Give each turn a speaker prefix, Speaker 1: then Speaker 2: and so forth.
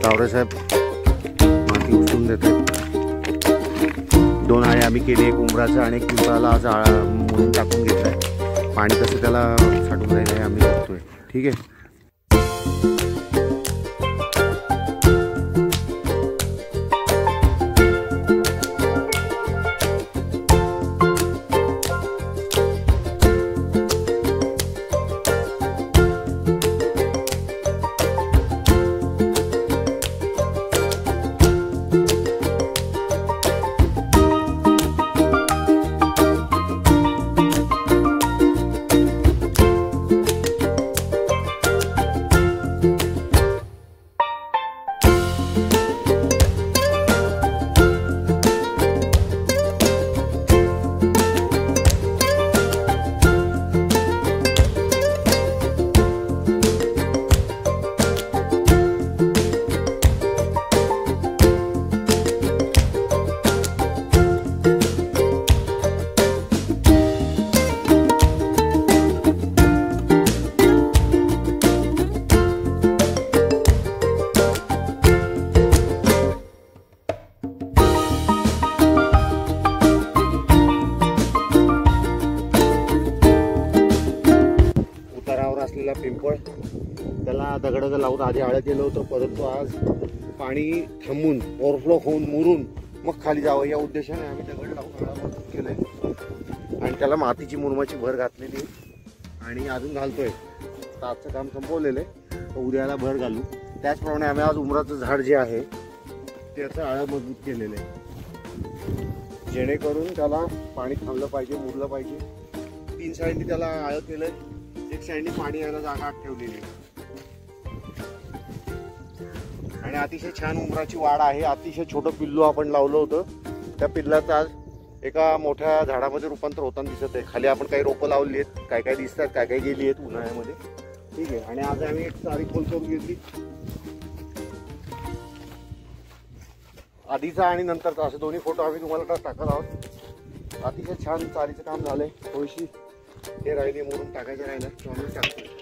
Speaker 1: गावरेसाहेब माती उचलून देत आहेत. 2 आळे आम्ही केले, एक उंबराचं आणि एक पिंपळाला आज म्हणून टाकून घेतलाय. पाणी कसं त्याला साठून राहिलं आहे आम्ही बघतोय. ठीक आहे. असलेला पिंपळ त्याला दगडाचं लावून आधी आळं केलं होतं, परंतु आज पाणी थांबून ओव्हरफ्लो होऊन मुरून मग खाली जावं या उद्देशाने आम्ही दगड लावून आळं केलंय आणि त्याला मातीची मुरमाची भर घातलेली आणि अजून घालतोय. आजचं काम संपवलेलं आहे, उद्याला भर घालू. त्याचप्रमाणे आम्ही आज उमराचं झाड जे आहे त्याचं आळं मजबूत केलेलं आहे, जेणेकरून त्याला पाणी थांबलं पाहिजे, मुरलं पाहिजे. 3 साईडनी त्याला आळं केलंय, 1 साईडनी पाणी यायला जागा ठेवलेली आणि अतिशय छान उमराची वाढ आहे. अतिशय छोटं पिल्लू आपण लावलं होतं, त्या पिल्लाचं आज एका मोठ्या झाडामध्ये रूपांतर होताना दिसत आहे. खाली आपण काही रोपं लावली आहेत, काय काय दिसतात, काय काय गेली आहेत उन्हाळ्यामध्ये. ठीक आहे. आणि आज आम्ही एक चारी खोल करून घेतली, आधीचा आणि नंतरचा, असे दोन्ही फोटो आम्ही तुम्हाला टाकत आहोत. अतिशय छान चारीचं काम झालंय. थोडीशी हे राहिली मोडून टाकायचे राहिलं, तो आम्ही टाकतो.